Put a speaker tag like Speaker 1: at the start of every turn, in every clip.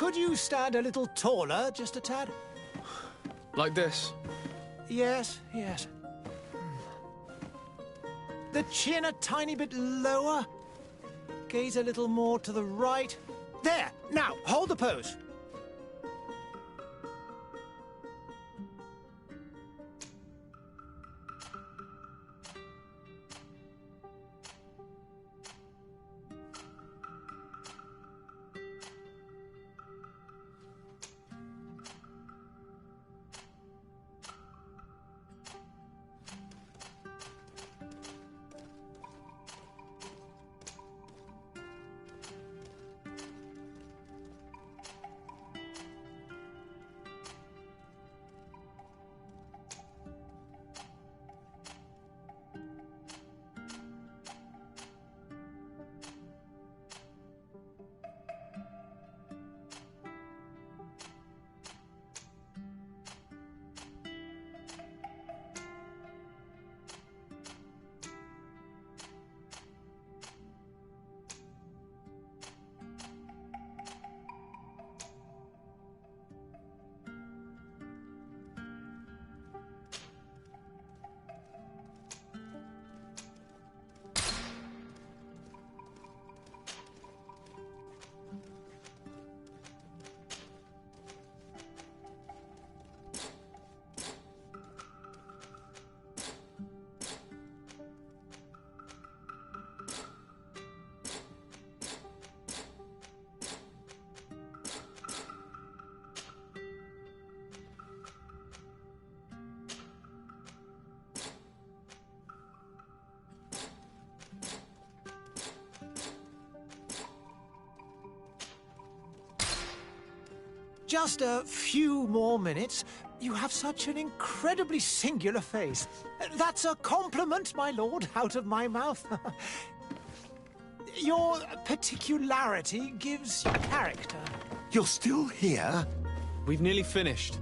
Speaker 1: Could you stand a little taller, just a tad?
Speaker 2: Like this?
Speaker 1: Yes, yes. The chin a tiny bit lower. Gaze a little more to the right. There! Now, hold the pose. Just a few more minutes. You have such an incredibly singular face. That's a compliment, my lord, out of my mouth. Your particularity gives you character.
Speaker 3: You're still here?
Speaker 2: We've nearly finished.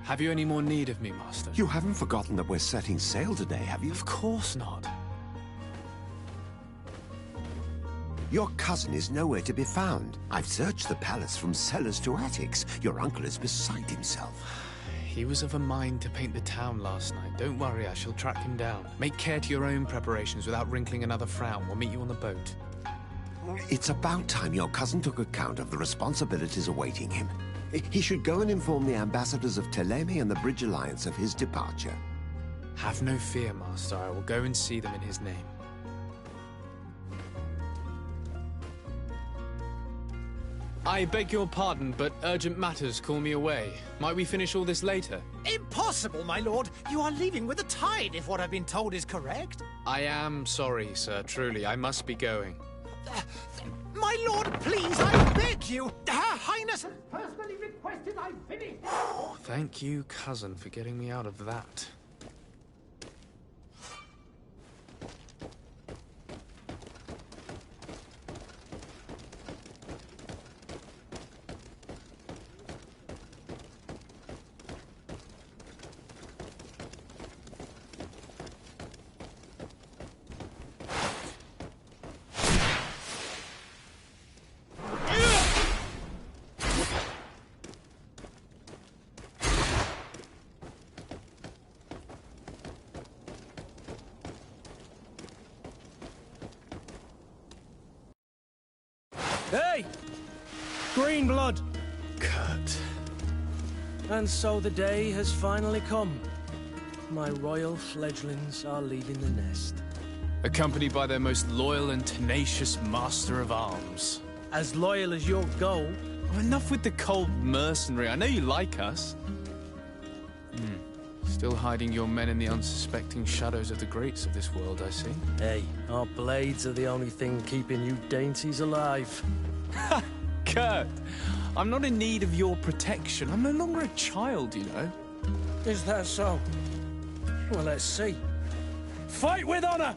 Speaker 2: Have you any more need of me, Master?
Speaker 3: You haven't forgotten that we're setting sail today, have you?
Speaker 2: Of course not.
Speaker 3: Your cousin is nowhere to be found. I've searched the palace from cellars to attics. Your uncle is beside himself.
Speaker 2: He was of a mind to paint the town last night. Don't worry, I shall track him down. Make care to your own preparations without wrinkling another frown. We'll meet you on the boat.
Speaker 3: It's about time your cousin took account of the responsibilities awaiting him. He should go and inform the ambassadors of Telemi and the Bridge Alliance of his departure.
Speaker 2: Have no fear, Master. I will go and see them in his name. I beg your pardon, but urgent matters call me away. Might we finish all this later?
Speaker 1: Impossible, my lord. You are leaving with the tide, if what I've been told is correct.
Speaker 2: I am sorry, sir. Truly, I must be going.
Speaker 1: My lord, please, I beg you. Her Highness has personally requested I finish.
Speaker 2: Thank you, cousin, for getting me out of that.
Speaker 4: Hey! Green blood!
Speaker 2: Kurt.
Speaker 4: And so the day has finally come. My royal fledglings are leaving the nest.
Speaker 2: Accompanied by their most loyal and tenacious master of arms.
Speaker 4: As loyal as your gold.
Speaker 2: Oh, enough with the cold mercenary. I know you like us. Still hiding your men in the unsuspecting shadows of the greats of this world, I see.
Speaker 4: Hey, our blades are the only thing keeping you dainties alive.
Speaker 2: Ha! Kurt! I'm not in need of your protection. I'm no longer a child, you know.
Speaker 4: Is that so? Well, let's see. Fight with honor!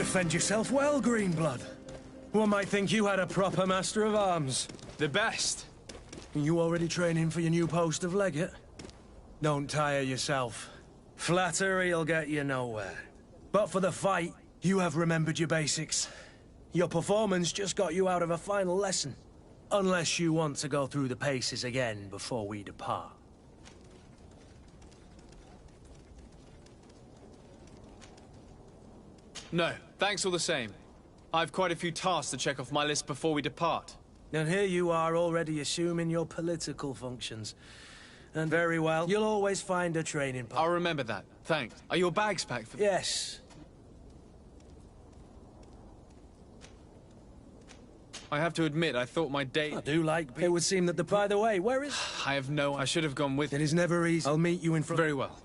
Speaker 4: defend yourself well, Greenblood. One might think you had a proper master of arms.
Speaker 2: The best.
Speaker 4: You already training for your new post of legate? Don't tire yourself. Flattery'll get you nowhere. But for the fight, you have remembered your basics. Your performance just got you out of a final lesson. Unless you want to go through the paces again before we depart.
Speaker 2: No, thanks all the same. I've quite a few tasks to check off my list before we depart.
Speaker 4: And here you are already assuming your political functions. And very well, you'll always find a training partner.
Speaker 2: I'll remember that. Thanks. Are your bags packed for...
Speaker 4: Yes.
Speaker 2: I have to admit, I thought my date...
Speaker 4: I do like... It would seem that the... By the way, where is...
Speaker 2: I have no... I should have gone with...
Speaker 4: It is never easy. I'll meet you in front...
Speaker 2: Very well.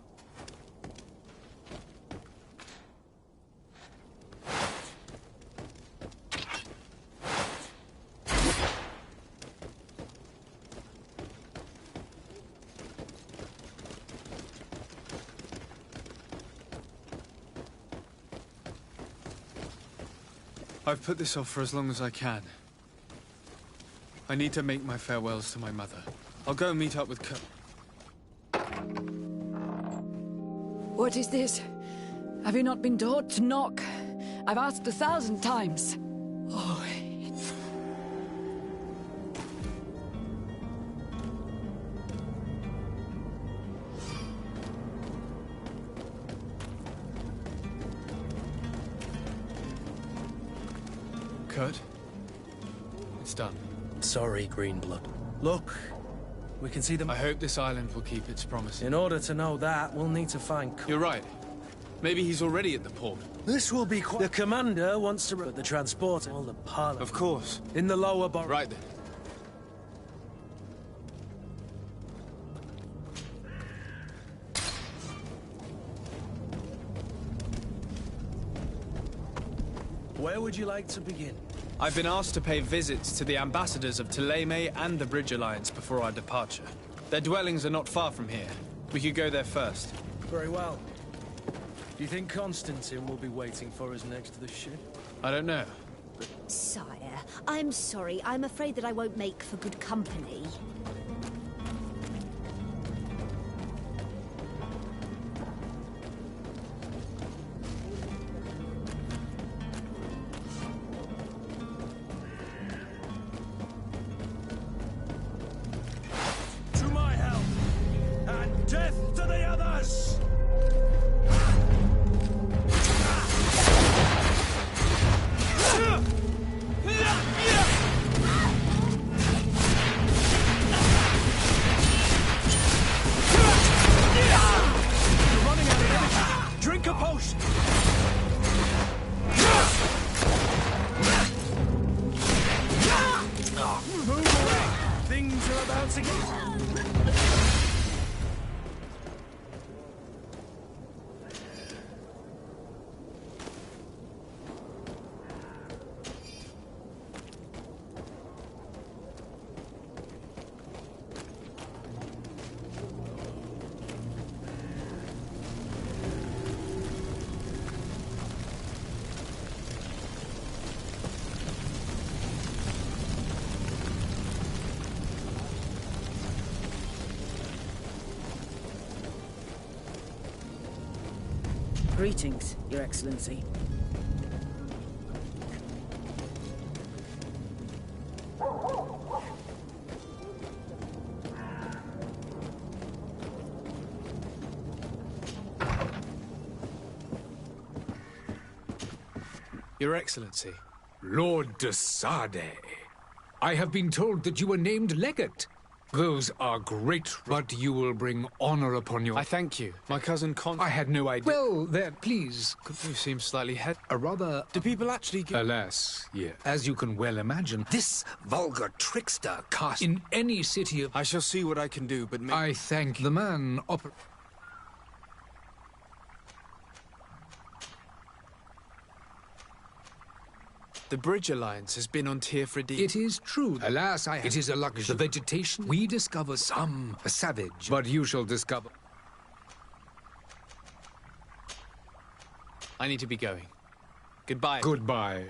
Speaker 2: I've put this off for as long as I can. I need to make my farewells to my mother. I'll go meet up with
Speaker 5: What is this? Have you not been taught to knock? I've asked 1,000 times. Oh,
Speaker 2: Kurt? It's done.
Speaker 4: Sorry, Greenblood. Look, we can see them...
Speaker 2: I hope this island will keep its promises.
Speaker 4: In order to know that, we'll need to find...
Speaker 2: You're right. Maybe he's already at the port.
Speaker 4: This will be quite... The commander wants to... But the transporter... All the parliament...
Speaker 2: Of course.
Speaker 4: In the lower bar...
Speaker 2: Right then.
Speaker 4: Where would you like to begin?
Speaker 2: I've been asked to pay visits to the ambassadors of Thélème and the Bridge Alliance before our departure. Their dwellings are not far from here. We could go there first.
Speaker 4: Very well. Do you think Constantine will be waiting for us next to the ship?
Speaker 2: I don't know.
Speaker 6: Sire, I'm sorry. I'm afraid that I won't make for good company.
Speaker 4: To my help! And death to the others! Drink a potion! Move away! Things are about to get...
Speaker 7: Greetings, Your Excellency.
Speaker 2: Your Excellency.
Speaker 8: Lord de Sade, I have been told that you were named legate. Those are great, but you will bring honor upon your...
Speaker 2: I thank you. My cousin
Speaker 8: I had no idea. Well, there, please.
Speaker 2: You seem slightly
Speaker 8: A rather...
Speaker 2: Do people actually get...
Speaker 8: Alas, yes. As you can well imagine, this vulgar trickster cast in any city of...
Speaker 2: I shall see what I can do, but...
Speaker 8: I thank the man
Speaker 2: The Bridge Alliance has been on Tearfreddy.
Speaker 8: It is true. Alas, it is a luxury. The vegetation, we discover some savage, but you shall discover...
Speaker 2: I need to be going. Goodbye.
Speaker 8: Goodbye.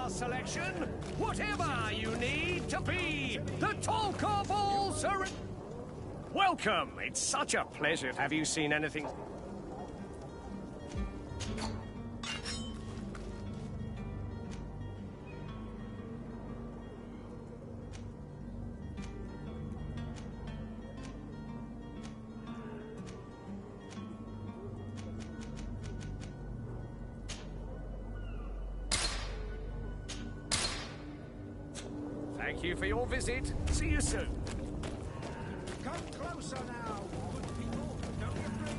Speaker 9: Selection, whatever you need to be the talk of all Welcome. It's such a pleasure. Have you seen anything? Thank you for your visit. See you soon.
Speaker 1: Come closer now, good people. Don't be afraid.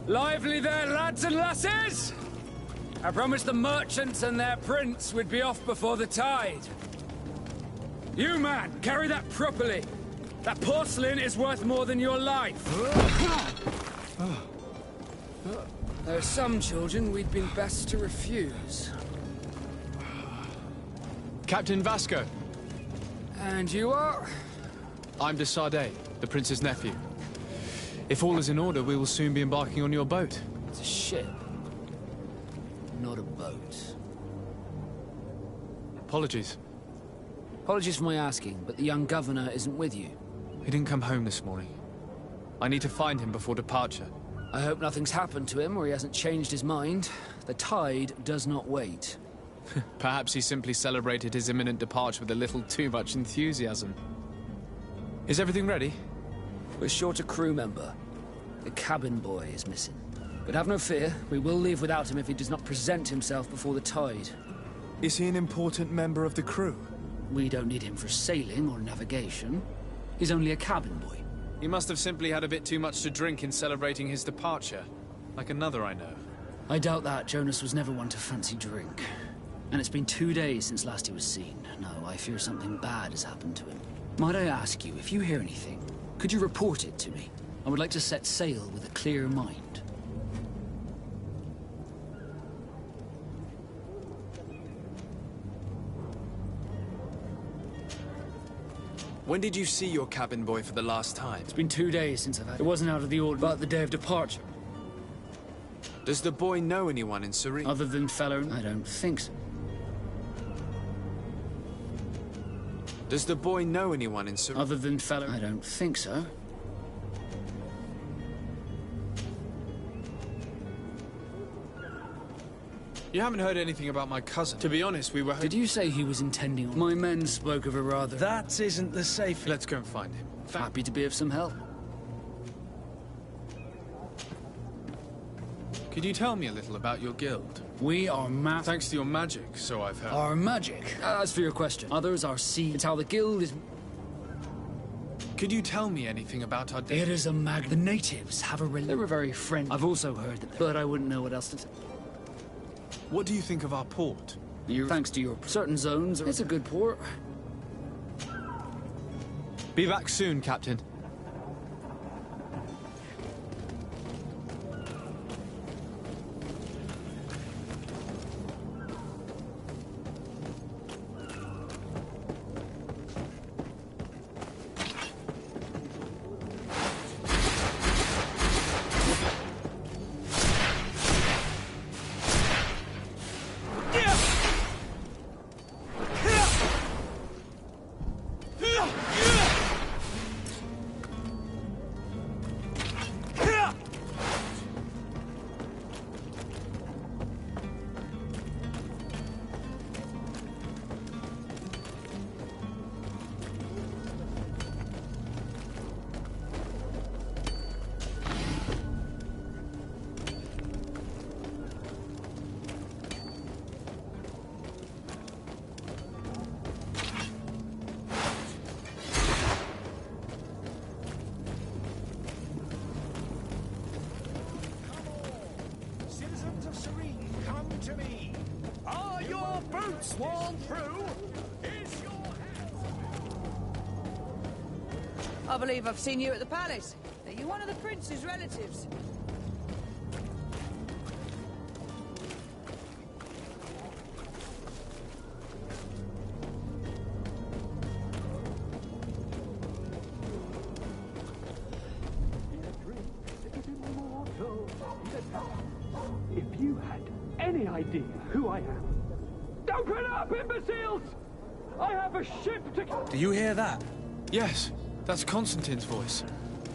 Speaker 10: Lively there, lads and lasses! I promised the merchants and their prince we'd be off before the tide. You, man, carry that properly. That porcelain is worth more than your life. There are some children we'd been best to refuse.
Speaker 2: Captain Vasco.
Speaker 10: And you are?
Speaker 2: I'm de Sardet, the prince's nephew. If all is in order, we will soon be embarking on your boat.
Speaker 10: It's a ship, not a boat.
Speaker 2: Apologies.
Speaker 10: Apologies for my asking, but the young governor isn't with you.
Speaker 2: He didn't come home this morning. I need to find him before departure.
Speaker 10: I hope nothing's happened to him or he hasn't changed his mind. The tide does not wait.
Speaker 2: Perhaps he simply celebrated his imminent departure with a little too much enthusiasm. Is everything ready?
Speaker 10: We're short a crew member. The cabin boy is missing. But have no fear, we will leave without him if he does not present himself before the tide.
Speaker 11: Is he an important member of the crew?
Speaker 10: We don't need him for sailing or navigation. He's only a cabin boy.
Speaker 2: He must have simply had a bit too much to drink in celebrating his departure. Like another I know.
Speaker 10: I doubt that. Jonas was never one to fancy drink. And it's been 2 days since last he was seen. No, I fear something bad has happened to him. Might I ask you, if you hear anything, could you report it to me? I would like to set sail with a clear mind.
Speaker 2: When did you see your cabin boy for the last time?
Speaker 10: It's been 2 days since I've had it. It wasn't out of the order, but the day of departure.
Speaker 2: Does the boy know anyone in Serene?
Speaker 10: Other than Feller? I don't think so.
Speaker 2: Does the boy know anyone in Serene?
Speaker 10: Other than Feller? I don't think so.
Speaker 2: You haven't heard anything about my cousin? To be honest, we were...
Speaker 10: Did you say he was intending on... My men spoke of a rather...
Speaker 11: That isn't the safe...
Speaker 2: Let's go and find him.
Speaker 10: Happy to be of some help.
Speaker 2: Could you tell me a little about your guild?
Speaker 10: We are
Speaker 2: Thanks to your magic, so I've heard.
Speaker 10: Our magic? As for your question, others are sea. It's how the guild is...
Speaker 2: Could you tell me anything about our
Speaker 10: It is a The natives have a They were very friendly. I've also heard that, but I wouldn't know what else to say.
Speaker 2: What do you think of our port?
Speaker 10: Thanks to your certain zones, it's a good port.
Speaker 2: Be back soon, Captain.
Speaker 9: Citizens of Serene, come to me. Are your boots worn through? Is your
Speaker 12: I believe I've seen you at the palace. Are you one of the prince's relatives?
Speaker 9: If you had any idea who I am. Open up, imbeciles! I have a ship to...
Speaker 4: Do you hear that?
Speaker 2: Yes, that's Constantine's voice.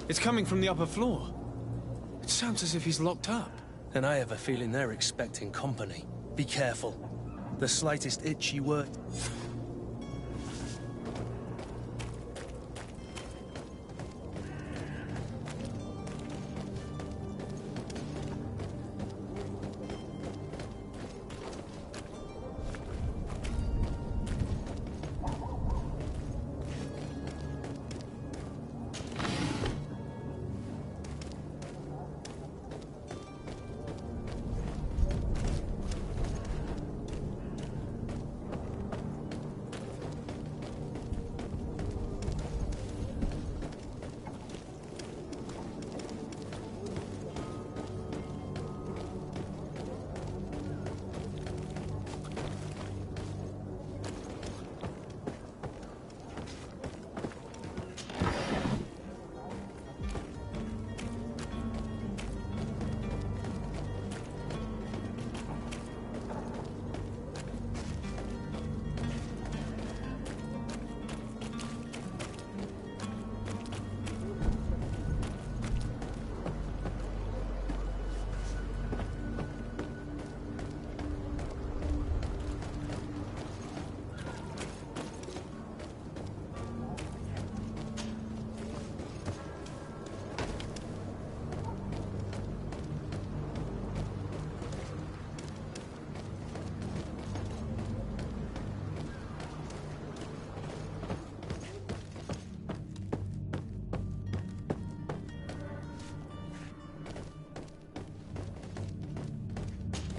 Speaker 2: It's coming from the upper floor. It sounds as if he's locked up.
Speaker 4: Then I have a feeling they're expecting company. Be careful. The slightest itchy word...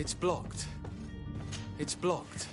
Speaker 2: It's blocked. It's blocked.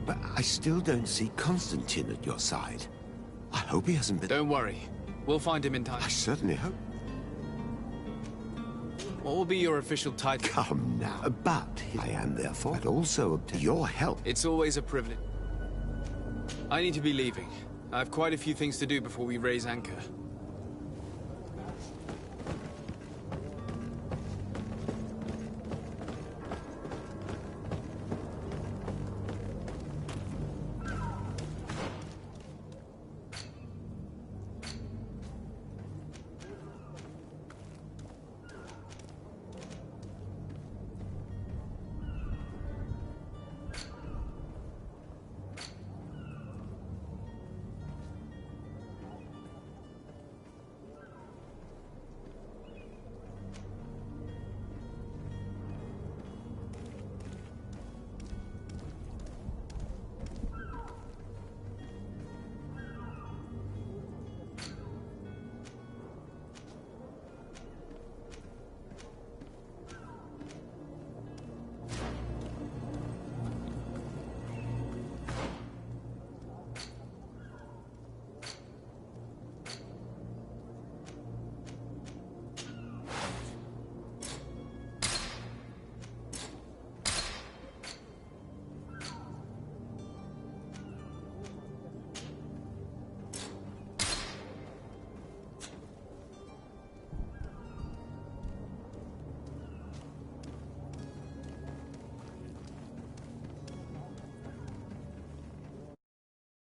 Speaker 3: but I still don't see Constantine at your side. I hope he hasn't been...
Speaker 2: Don't worry. We'll find him in time.
Speaker 3: I certainly hope.
Speaker 2: What will be your official title?
Speaker 3: Come now. But I am therefore, but also obtain your help.
Speaker 2: It's always a privilege. I need to be leaving. I have quite a few things to do before we raise anchor.